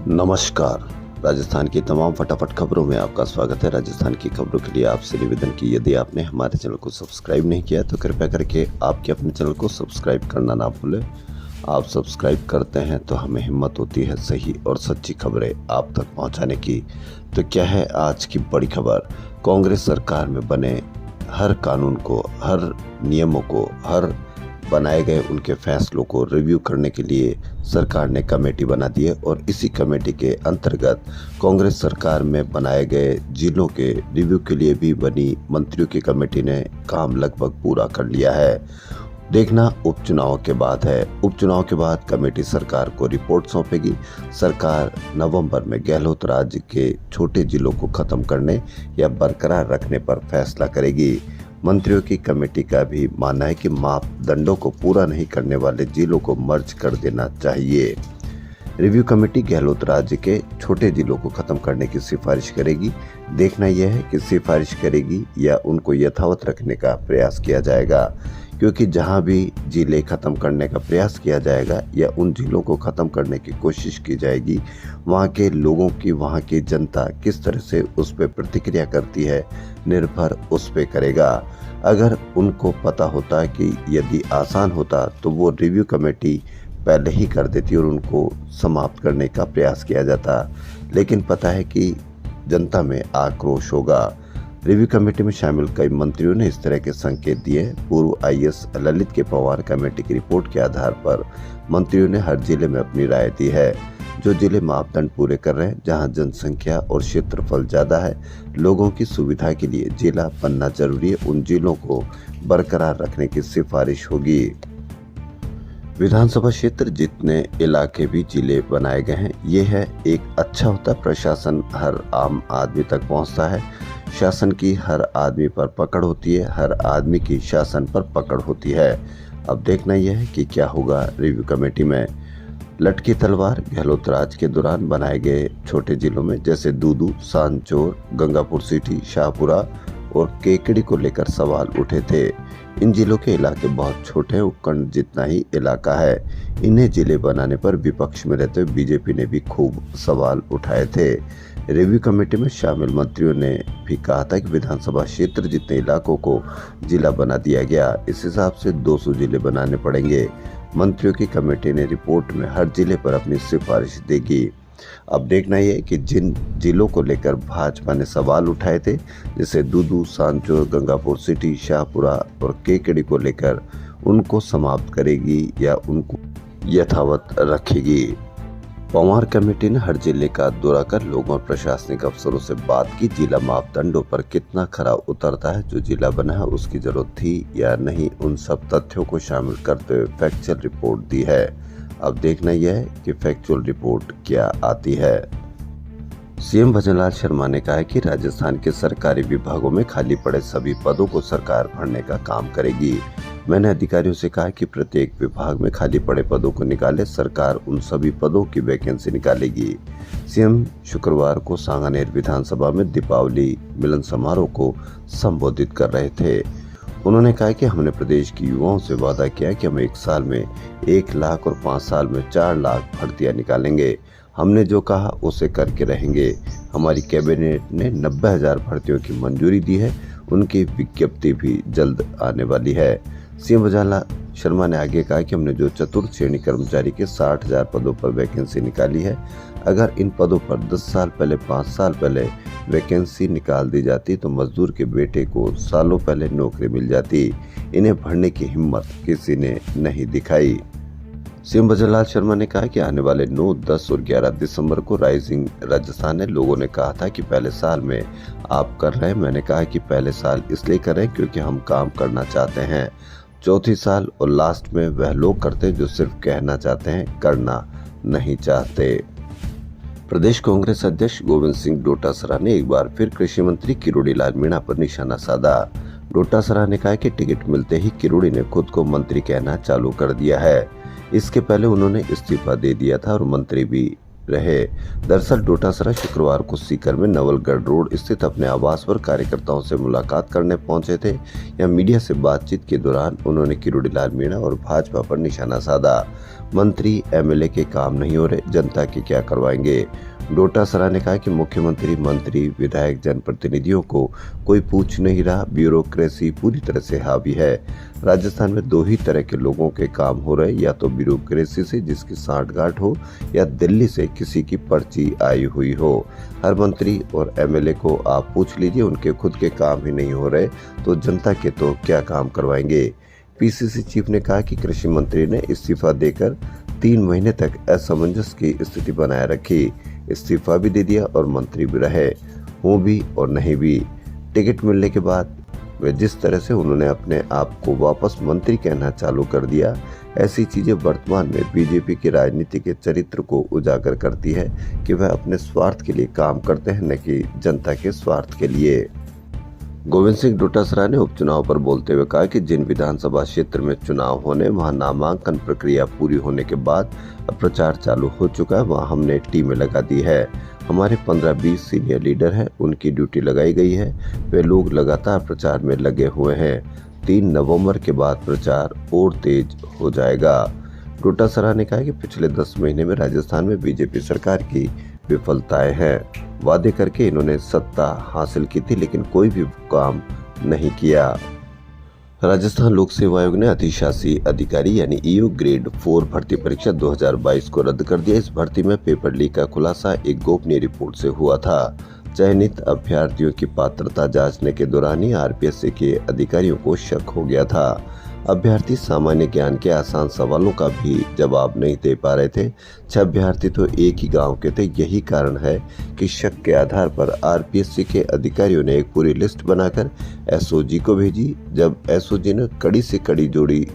नमस्कार। राजस्थान की तमाम फटाफट खबरों में आपका स्वागत है। राजस्थान की खबरों के लिए आपसे निवेदन की यदि आपने हमारे चैनल को सब्सक्राइब नहीं किया तो कृपया करके आपके अपने चैनल को सब्सक्राइब करना ना भूलें। आप सब्सक्राइब करते हैं तो हमें हिम्मत होती है सही और सच्ची खबरें आप तक पहुंचाने की। तो क्या है आज की बड़ी खबर? कांग्रेस सरकार में बने हर कानून को, हर नियमों को, हर बनाए गए उनके फैसलों को रिव्यू करने के लिए सरकार ने कमेटी बना दी है और इसी कमेटी के अंतर्गत कांग्रेस सरकार में बनाए गए जिलों के रिव्यू के लिए भी बनी मंत्रियों की कमेटी ने काम लगभग पूरा कर लिया है। देखना उपचुनाव के बाद है। उपचुनाव के बाद कमेटी सरकार को रिपोर्ट सौंपेगी। सरकार नवंबर में गहलोत राज्य के छोटे जिलों को खत्म करने या बरकरार रखने पर फैसला करेगी। मंत्रियों की कमेटी का भी मानना है कि मापदंडों को पूरा नहीं करने वाले जिलों को मर्ज कर देना चाहिए। रिव्यू कमेटी गहलोत राज्य के छोटे जिलों को खत्म करने की सिफारिश करेगी। देखना यह है कि सिफारिश करेगी या उनको यथावत रखने का प्रयास किया जाएगा, क्योंकि जहां भी जिले खत्म करने का प्रयास किया जाएगा या उन जिलों को खत्म करने की कोशिश की जाएगी, वहां के लोगों की, वहां की जनता किस तरह से उस पर प्रतिक्रिया करती है निर्भर उस पे करेगा। अगर उनको पता होता कि यदि आसान होता तो वो रिव्यू कमेटी पहले ही कर देती और उनको समाप्त करने का प्रयास किया जाता, लेकिन पता है कि जनता में आक्रोश होगा। रिव्यू कमेटी में शामिल कई मंत्रियों ने इस तरह के संकेत दिए। पूर्व आईएएस ललित के पवार कमेटी की रिपोर्ट के आधार पर मंत्रियों ने हर जिले में अपनी राय दी है। जो जिले मापदंड पूरे कर रहे हैं, जहां जनसंख्या और क्षेत्रफल ज्यादा है, लोगों की सुविधा के लिए जिला बनना जरूरी है, उन जिलों को बरकरार रखने की सिफारिश होगी। विधानसभा क्षेत्र जितने इलाके भी जिले बनाए गए हैं, ये है एक अच्छा होता। प्रशासन हर आम आदमी तक पहुंचता है, शासन की हर आदमी पर पकड़ होती है, हर आदमी की शासन पर पकड़ होती है। अब देखना यह है कि क्या होगा रिव्यू कमेटी में। लटकी तलवार गहलोत राज के दौरान बनाए गए छोटे जिलों में जैसे दूदू, सांचौर, गंगापुर सिटी, शाहपुरा और केकड़ी को लेकर सवाल उठे थे। इन जिलों के इलाके बहुत छोटे हैं, उपखंड जितना ही इलाका है। इन्हें जिले बनाने पर विपक्ष में रहते हुए बीजेपी ने भी खूब सवाल उठाए थे। रिव्यू कमेटी में शामिल मंत्रियों ने भी कहा था कि विधानसभा क्षेत्र जितने इलाकों को जिला बना दिया गया, इस हिसाब से 200 जिले बनाने पड़ेंगे। मंत्रियों की कमेटी ने रिपोर्ट में हर जिले पर अपनी सिफारिश देगी। अब देखना यह कि जिन जिलों को लेकर भाजपा ने सवाल उठाए थे, जैसे दूदू, सांचौर, गंगापुर सिटी, शाहपुरा और केकड़ी को लेकर, उनको समाप्त करेगी या उनको यथावत रखेगी। पवार कमेटी ने हर जिले का दौरा कर लोगों और प्रशासनिक अफसरों से बात की। जिला मापदंडों पर कितना खरा उतरता है, जो जिला बना है उसकी जरूरत थी या नहीं, उन सब तथ्यों को शामिल करते हुए फैक्चुअल रिपोर्ट दी है। अब देखना यह है कि फैक्चुअल रिपोर्ट क्या आती है। सीएम भजनलाल शर्मा ने कहा है कि राजस्थान के सरकारी विभागों में खाली पड़े सभी पदों को सरकार भरने का काम करेगी। मैंने अधिकारियों से कहा कि प्रत्येक विभाग में खाली पड़े पदों को निकाले, सरकार उन सभी पदों की वैकेंसी निकालेगी। सीएम शुक्रवार को सांगानेर विधानसभा में दीपावली मिलन समारोह को संबोधित कर रहे थे। उन्होंने कहा कि हमने प्रदेश के युवाओं से वादा किया कि हम 1 साल में 1 लाख और 5 साल में 4 लाख भर्तियां निकालेंगे। हमने जो कहा उसे करके रहेंगे। हमारी कैबिनेट ने 90,000 भर्तियों की मंजूरी दी है, उनकी विज्ञप्ति भी जल्द आने वाली है। सीएम भजनलाल शर्मा ने आगे कहा कि हमने जो चतुर्थ श्रेणी कर्मचारी के 60,000 पदों पर वैकेंसी निकाली है, अगर इन पदों पर 10 साल पहले, 5 साल पहले वैकेंसी निकाल दी जाती तो मजदूर के बेटे को सालों पहले नौकरी मिल जाती। इन्हें भरने की हिम्मत किसी ने नहीं दिखाई। सीएम भजनलाल शर्मा ने कहा कि आने वाले 9, 10 और 11 दिसंबर को राइजिंग राजस्थान है। लोगों ने कहा था कि पहले साल में आप कर रहे हैं। मैंने कहा कि पहले साल इसलिए कर रहे हैं क्योंकि हम काम करना चाहते हैं। चौथी साल और लास्ट में वह लोग करते हैं जो सिर्फ कहना चाहते हैं, करना नहीं चाहते। प्रदेश कांग्रेस अध्यक्ष गोविंद सिंह डोटासरा ने एक बार फिर कृषि मंत्री किरोड़ी लाल मीणा पर निशाना साधा। डोटासरा ने कहा कि टिकट मिलते ही किरोड़ी ने खुद को मंत्री कहना चालू कर दिया है। इसके पहले उन्होंने इस्तीफा दे दिया था और मंत्री भी रहे। दरअसल डोटासरा शुक्रवार को सीकर में नवलगढ़ रोड स्थित अपने आवास पर कार्यकर्ताओं से मुलाकात करने पहुंचे थे। यहां मीडिया से बातचीत के दौरान उन्होंने किरोड़ीलाल मीणा और भाजपा पर निशाना साधा। मंत्री एमएलए के काम नहीं हो रहे, जनता के क्या करवाएंगे। डोटासरा ने कहा कि मुख्यमंत्री, मंत्री, विधायक, जनप्रतिनिधियों को कोई पूछ नहीं रहा। ब्यूरोक्रेसी पूरी तरह से हावी है। राजस्थान में दो ही तरह के लोगों के काम हो रहे, या तो ब्यूरोक्रेसी से जिसकी सांठगांठ हो, या दिल्ली से किसी की पर्ची आई हुई हो। हर मंत्री और एमएलए को आप पूछ लीजिए, उनके खुद के काम ही नहीं हो रहे तो जनता के तो क्या काम करवाएंगे। पीसीसी चीफ ने कहा कि कृषि मंत्री ने इस्तीफा देकर 3 महीने तक असमंजस की स्थिति बनाए रखी। इस्तीफा भी दे दिया और मंत्री भी रहे, हूँ भी और नहीं भी। टिकट मिलने के बाद वे जिस तरह से उन्होंने अपने आप को वापस मंत्री कहना चालू कर दिया, ऐसी चीजें वर्तमान में बीजेपी की राजनीति के चरित्र को उजागर करती है कि वह अपने स्वार्थ के लिए काम करते हैं, न कि जनता के स्वार्थ के लिए। गोविंद सिंह डोटासरा ने उपचुनाव पर बोलते हुए कहा कि जिन विधानसभा क्षेत्र में चुनाव होने, वहां नामांकन प्रक्रिया पूरी होने के बाद अब प्रचार चालू हो चुका है। वहां हमने टीमें लगा दी है। हमारे 15-20 सीनियर लीडर हैं, उनकी ड्यूटी लगाई गई है। वे लोग लगातार प्रचार में लगे हुए हैं। 3 नवंबर के बाद प्रचार और तेज हो जाएगा। डोटासरा ने कहा कि पिछले 10 महीने में राजस्थान में बीजेपी सरकार की विफलताएं हैं। वादे करके इन्होंने सत्ता हासिल की थी, लेकिन कोई भी काम नहीं किया। राजस्थान लोक सेवा आयोग ने अधिशासी अधिकारी यानी ईओ ग्रेड 4 भर्ती परीक्षा 2022 को रद्द कर दिया। इस भर्ती में पेपर लीक का खुलासा एक गोपनीय रिपोर्ट से हुआ था। चयनित अभ्यर्थियों की पात्रता जांचने के दौरान ही आरपीएससी के अधिकारियों को शक हो गया था। अभ्यर्थी सामान्य ज्ञान के आसान सवालों का भी जवाब नहीं दे पा रहे थे। 6 अभ्यर्थी तो एक ही गांव के थे। यही कारण है कि शक के आधार पर आरपीएससी के अधिकारियों ने एक पूरी लिस्ट बनाकर एसओजी को भेजी। जब एसओजी ने कड़ी से कड़ी जोड़ी,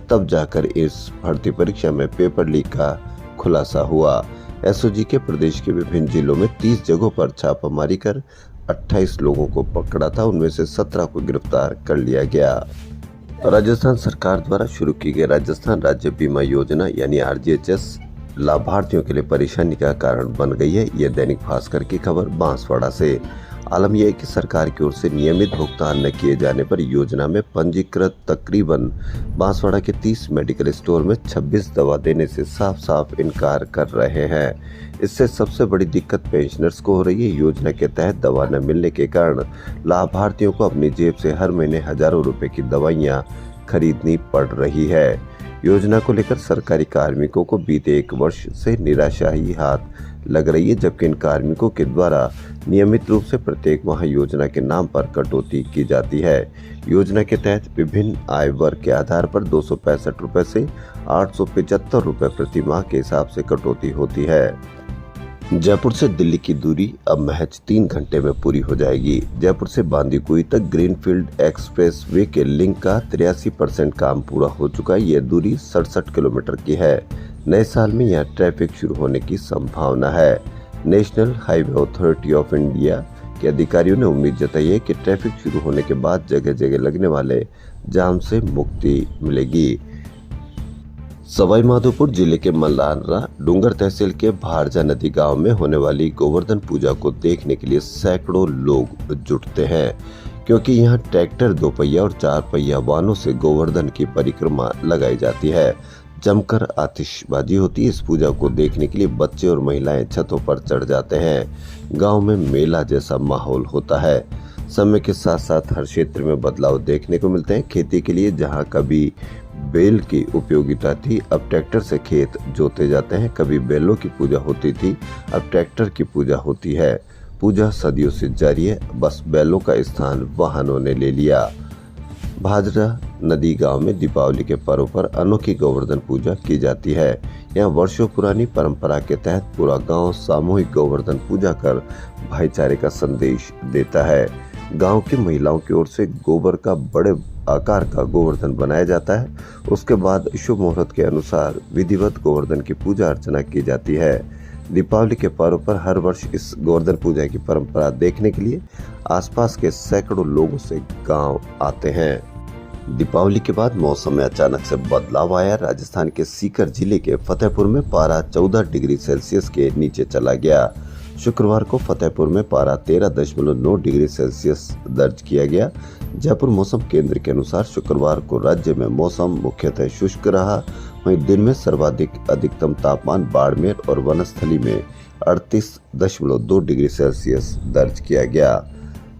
तब जाकर इस भर्ती परीक्षा में पेपर लीक का खुलासा हुआ। एसओजी के प्रदेश के विभिन्न जिलों में 30 जगहों पर छापामारी कर 28 लोगों को पकड़ा था। उनमें से 17 को गिरफ्तार कर लिया गया। राजस्थान सरकार द्वारा शुरू की गई राजस्थान राज्य बीमा योजना यानी आरजीएचएस लाभार्थियों के लिए परेशानी का कारण बन गई है। यह दैनिक भास्कर की खबर बांसवाड़ा से। आलम यह है कि सरकार की ओर से नियमित भुगतान न किए जाने पर योजना में पंजीकृत तकरीबन बांसवाड़ा के 30 मेडिकल स्टोर में 26 दवा देने से साफ साफ इनकार कर रहे हैं। इससे सबसे बड़ी दिक्कत पेंशनर्स को हो रही है। योजना के तहत दवा न मिलने के कारण लाभार्थियों को अपनी जेब से हर महीने हजारों रुपए की दवाइयां खरीदनी पड़ रही है। योजना को लेकर सरकारी कार्मिकों को बीते 1 वर्ष से निराशा ही हाथ लग रही है, जबकि इन कार्मिकों के द्वारा नियमित रूप से प्रत्येक माह योजना के नाम पर कटौती की जाती है। योजना के तहत विभिन्न आय वर्ग के आधार पर 265 रुपए से 875 रुपए प्रति माह के हिसाब से कटौती होती है। जयपुर से दिल्ली की दूरी अब महज 3 घंटे में पूरी हो जाएगी। जयपुर से बांदीकुई तक ग्रीनफील्ड एक्सप्रेस वे के लिंक का 83% काम पूरा हो चुका है। यह दूरी 67 किलोमीटर की है। नए साल में यहां ट्रैफिक शुरू होने की संभावना है। National highway authority of India के अधिकारियों ने उम्मीद जताई है कि ट्रैफिक शुरू होने के बाद जगह जगह लगने वाले जाम से मुक्ति मिलेगी। सवाईमाधोपुर जिले के मल्लारना डूंगर तहसील के भारजा नदी गांव में होने वाली गोवर्धन पूजा को देखने के लिए सैकड़ों लोग जुटते हैं, क्योंकि यहां ट्रैक्टर, 2 पहिया और 4 पहिया वाहनों से गोवर्धन की परिक्रमा लगाई जाती है। जमकर आतिशबाजी होती है। इस पूजा को देखने के लिए बच्चे और महिलाएं छतों पर चढ़ जाते हैं। गांव में मेला जैसा माहौल होता है। समय के साथ साथ हर क्षेत्र में बदलाव देखने को मिलते हैं। खेती के लिए जहां कभी बैल की उपयोगिता थी, अब ट्रैक्टर से खेत जोते जाते हैं। कभी बैलों की पूजा होती थी, अब ट्रैक्टर की पूजा होती है। पूजा सदियों से जारी है, बस बैलों का स्थान वाहनों ने ले लिया। भाजरा नदी गांव में दीपावली के पर्व पर अनोखी गोवर्धन पूजा की जाती है। यहाँ वर्षों पुरानी परंपरा के तहत पूरा गांव सामूहिक गोवर्धन पूजा कर भाईचारे का संदेश देता है। गांव की महिलाओं की ओर से गोबर का बड़े आकार का गोवर्धन बनाया जाता है। उसके बाद शुभ मुहूर्त के अनुसार विधिवत गोवर्धन की पूजा अर्चना की जाती है। दीपावली के पर्व पर हर वर्ष इस गोवर्धन पूजा की परंपरा देखने के लिए आसपास के सैकड़ों लोगों से गांव आते हैं। दीपावली के बाद मौसम में अचानक से बदलाव आया। राजस्थान के सीकर जिले के फतेहपुर में पारा 14 डिग्री सेल्सियस के नीचे चला गया। शुक्रवार को फतेहपुर में पारा 13.9 डिग्री सेल्सियस दर्ज किया गया। जयपुर मौसम केंद्र के अनुसार शुक्रवार को राज्य में मौसम मुख्यतः शुष्क रहा। वहीं दिन में सर्वाधिक अधिकतम तापमान बाड़मेर और वनस्थली में 38.2 डिग्री सेल्सियस दर्ज किया गया।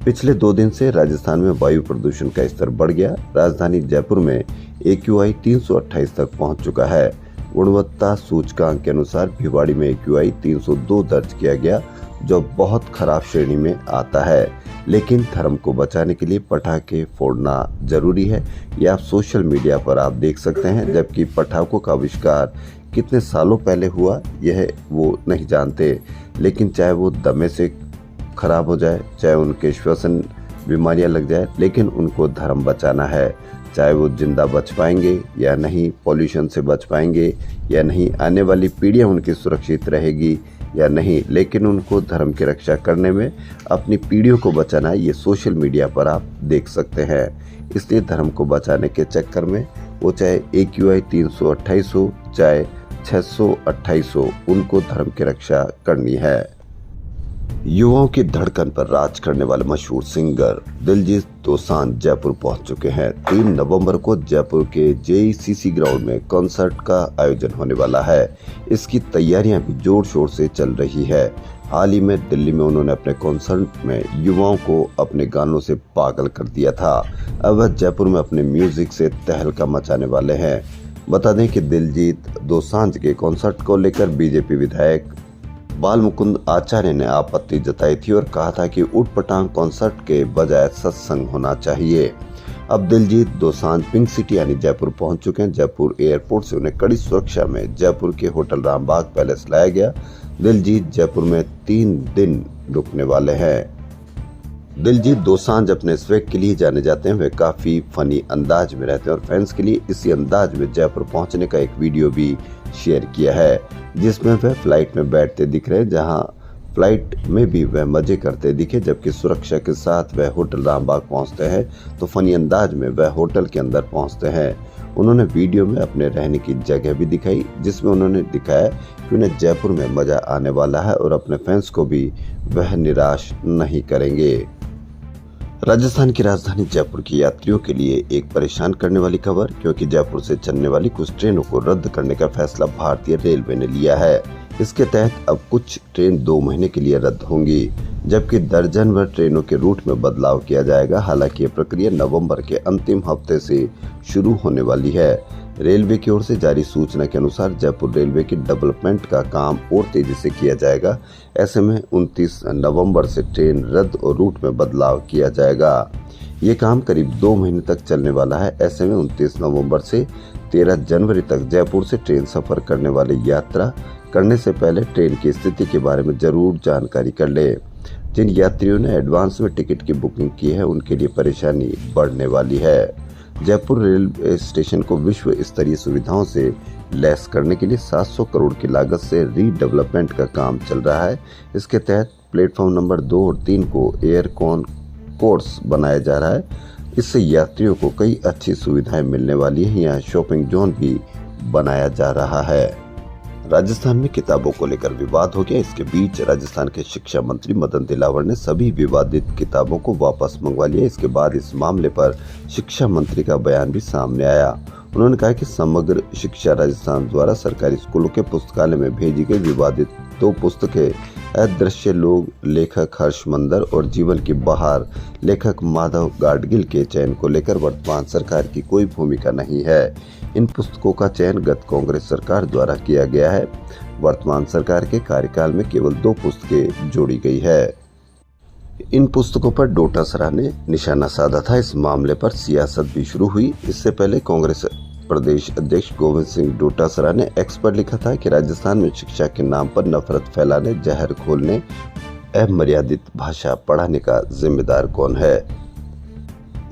पिछले 2 दिन से राजस्थान में वायु प्रदूषण का स्तर बढ़ गया। राजधानी जयपुर में AQI 328 तक पहुंच चुका है। गुणवत्ता सूचकांक के अनुसार भिवाड़ी में AQI 302 दर्ज किया गया, जो बहुत खराब श्रेणी में आता है। लेकिन धर्म को बचाने के लिए पटाखे फोड़ना जरूरी है। ये आप सोशल मीडिया पर आप देख सकते हैं, जबकि पटाखों का आविष्कार कितने सालों पहले हुआ यह वो नहीं जानते। लेकिन चाहे वो दमे से खराब हो जाए, चाहे उनके श्वसन बीमारियां लग जाए, लेकिन उनको धर्म बचाना है। चाहे वो जिंदा बच पाएंगे या नहीं, पॉल्यूशन से बच पाएंगे या नहीं, आने वाली पीढ़ियां उनकी सुरक्षित रहेगी या नहीं, लेकिन उनको धर्म की रक्षा करने में अपनी पीढ़ियों को बचाना है। ये सोशल मीडिया पर आप देख सकते हैं। इसलिए धर्म को बचाने के चक्कर में वो चाहे AQI 328 हो, चाहे 628 हो, उनको धर्म की रक्षा करनी है। युवाओं की धड़कन पर राज करने वाले मशहूर सिंगर दिलजीत दोसांझ जयपुर पहुंच चुके हैं। 3 नवंबर को जयपुर के JECC ग्राउंड में कॉन्सर्ट का आयोजन होने वाला है। इसकी तैयारियां भी जोर शोर से चल रही है। हाल ही में दिल्ली में उन्होंने अपने कॉन्सर्ट में युवाओं को अपने गानों से पागल कर दिया था। अब वह जयपुर में अपने म्यूजिक से तहलका मचाने वाले हैं। बता दें कि दिलजीत दोसांझ के कॉन्सर्ट को लेकर बीजेपी विधायक बाल मुकुंद आचार्य ने आपत्ति जताई थी और कहा था कि ऊट-पटांग कॉन्सर्ट के बजाय सत्संग होना चाहिए। अब दिलजीत दोसांझ पिंक सिटी यानी जयपुर पहुंच चुके हैं। जयपुर एयरपोर्ट से उन्हें कड़ी सुरक्षा में जयपुर के होटल रामबाग पैलेस लाया गया। दिलजीत जयपुर में 3 दिन रुकने वाले हैं। दिलजीत दोसांझ अपने स्वैग के लिए जाने जाते हैं। वे काफी फनी अंदाज में रहते हैं और फैंस के लिए इसी अंदाज में जयपुर पहुंचने का एक वीडियो भी शेयर किया है, जिसमें वह फ्लाइट में बैठते दिख रहे हैं। जहां फ्लाइट में भी वह मजे करते दिखे, जबकि सुरक्षा के साथ वह होटल रामबाग पहुंचते हैं तो फनी अंदाज में वह होटल के अंदर पहुंचते हैं। उन्होंने वीडियो में अपने रहने की जगह भी दिखाई, जिसमें उन्होंने दिखाया कि उन्हें जयपुर में मजा आने वाला है और अपने फैंस को भी वह निराश नहीं करेंगे। राजस्थान की राजधानी जयपुर के यात्रियों के लिए एक परेशान करने वाली खबर, क्योंकि जयपुर से चलने वाली कुछ ट्रेनों को रद्द करने का फैसला भारतीय रेलवे ने लिया है। इसके तहत अब कुछ ट्रेन 2 महीने के लिए रद्द होंगी, जबकि दर्जन भर ट्रेनों के रूट में बदलाव किया जाएगा। हालांकि ये प्रक्रिया नवंबर के अंतिम हफ्ते से शुरू होने वाली है। रेलवे की ओर से जारी सूचना के अनुसार जयपुर रेलवे की डेवलपमेंट का काम और तेजी से किया जाएगा। ऐसे में 29 नवंबर से ट्रेन रद्द और रूट में बदलाव किया जाएगा। ये काम करीब 2 महीने तक चलने वाला है। ऐसे में 29 नवंबर से 13 जनवरी तक जयपुर से ट्रेन सफर करने वाले यात्रा करने से पहले ट्रेन की स्थिति के बारे में जरूर जानकारी कर ले। जिन यात्रियों ने एडवांस में टिकट की बुकिंग की है, उनके लिए परेशानी बढ़ने वाली है। जयपुर रेलवे स्टेशन को विश्व स्तरीय सुविधाओं से लैस करने के लिए 700 करोड़ की लागत से रीडेवलपमेंट का काम चल रहा है। इसके तहत प्लेटफॉर्म नंबर 2 और 3 को एयर कॉन्कोर्स बनाया जा रहा है। इससे यात्रियों को कई अच्छी सुविधाएं मिलने वाली हैं। यहाँ शॉपिंग जोन भी बनाया जा रहा है। राजस्थान में किताबों को लेकर विवाद हो गया। इसके बीच राजस्थान के शिक्षा मंत्री मदन दिलावर ने सभी विवादित किताबों को वापस मंगवा लिया। इसके बाद इस मामले पर शिक्षा मंत्री का बयान भी सामने आया। उन्होंने कहा कि समग्र शिक्षा राजस्थान द्वारा सरकारी स्कूलों के पुस्तकालय में भेजी गई विवादित 2 पुस्तकें अदृश्य लोग लेखक हर्ष मंदर और जीवन की बहार लेखक माधव गाडगिल के चयन को लेकर वर्तमान सरकार की कोई भूमिका नहीं है। इन पुस्तकों का चयन गत कांग्रेस सरकार द्वारा किया गया है। वर्तमान सरकार के कार्यकाल में केवल 2 पुस्तकें जोड़ी गई है। इन पुस्तकों पर डोटासरा ने निशाना साधा था। इस मामले पर सियासत भी शुरू हुई। इससे पहले कांग्रेस प्रदेश अध्यक्ष गोविंद सिंह डोटासरा ने एक्स पर लिखा था कि राजस्थान में शिक्षा के नाम पर नफरत फैलाने, जहर घोलने, अमर्यादित भाषा पढ़ाने का जिम्मेदार कौन है।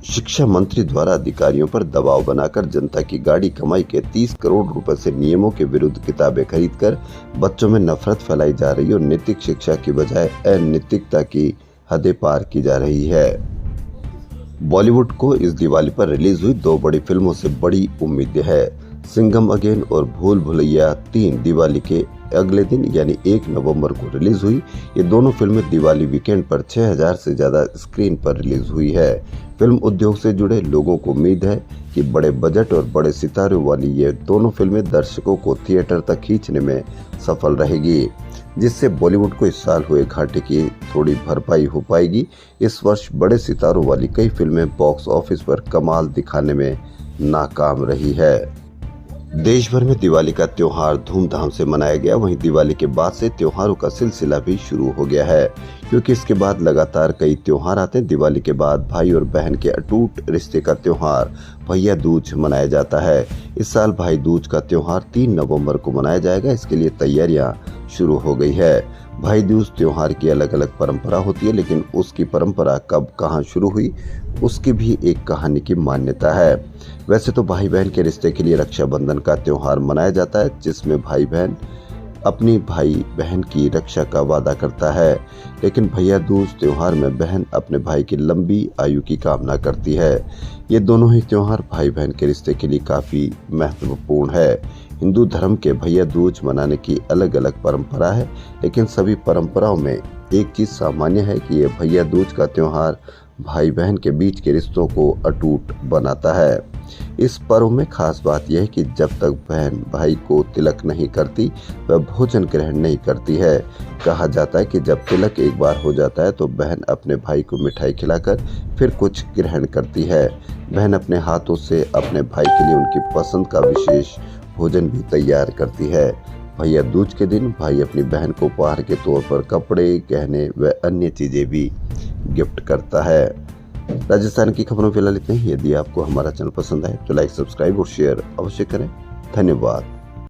शिक्षा मंत्री द्वारा अधिकारियों पर दबाव बनाकर जनता की गाड़ी कमाई के 30 करोड़ रुपए से नियमों के विरुद्ध किताबें खरीदकर बच्चों में नफरत फैलाई जा रही है और नैतिक शिक्षा की बजाय अनैतिकता की हदें पार की जा रही है। बॉलीवुड को इस दिवाली पर रिलीज हुई दो बड़ी फिल्मों से बड़ी उम्मीद है। सिंघम अगेन और भूल भुलैया 3 दिवाली के अगले दिन यानी 1 नवंबर को रिलीज हुई। ये दोनों फिल्में दिवाली वीकेंड पर 6000 से ज्यादा स्क्रीन पर रिलीज हुई है। फिल्म उद्योग से जुड़े लोगों को उम्मीद है कि बड़े बजट और बड़े सितारों वाली ये दोनों फिल्में दर्शकों को थिएटर तक खींचने में सफल रहेगी, जिससे बॉलीवुड को इस साल हुए घाटे की थोड़ी भरपाई हो पाएगी। इस वर्ष बड़े सितारों वाली कई फिल्में बॉक्स ऑफिस पर कमाल दिखाने में नाकाम रही है। देश भर में दिवाली का त्योहार धूमधाम से मनाया गया। वहीं दिवाली के बाद से त्योहारों का सिलसिला भी शुरू हो गया है, क्योंकि इसके बाद लगातार कई त्योहार आते हैं। दिवाली के बाद भाई और बहन के अटूट रिश्ते का त्योहार भैया दूज मनाया जाता है। इस साल भाई दूज का त्योहार 3 नवंबर को मनाया जाएगा। इसके लिए तैयारियां शुरू हो गई है। भाई दूज त्योहार की अलग अलग परंपरा होती है, लेकिन उसकी परंपरा कब कहां शुरू हुई उसकी भी एक कहानी की मान्यता है। वैसे तो भाई बहन के रिश्ते के लिए रक्षाबंधन का त्योहार मनाया जाता है, जिसमें भाई बहन अपनी भाई बहन की रक्षा का वादा करता है। लेकिन भैया दूज त्योहार में बहन अपने भाई की लंबी आयु की कामना करती है। ये दोनों ही त्योहार भाई बहन के रिश्ते के लिए काफी महत्वपूर्ण है। हिंदू धर्म के भैया दूज मनाने की अलग अलग परंपरा है, लेकिन सभी परंपराओं में एक चीज सामान्य है कि ये भैया दूज का त्योहार भाई बहन के बीच के रिश्तों को अटूट बनाता है। इस पर्व में खास बात यह है कि जब तक बहन भाई को तिलक नहीं करती वह भोजन ग्रहण नहीं करती है। कहा जाता है कि जब तिलक एक बार हो जाता है तो बहन अपने भाई को मिठाई खिलाकर फिर कुछ ग्रहण करती है। बहन अपने हाथों से अपने भाई के लिए उनकी पसंद का विशेष भोजन भी तैयार करती है। भैया दूज के दिन भाई अपनी बहन को उपहार के तौर पर कपड़े, गहने व अन्य चीजें भी गिफ्ट करता है। राजस्थान की खबरों फिलहाल इतने ही। यदि आपको हमारा चैनल पसंद आए तो लाइक, सब्सक्राइब और शेयर अवश्य करें। धन्यवाद।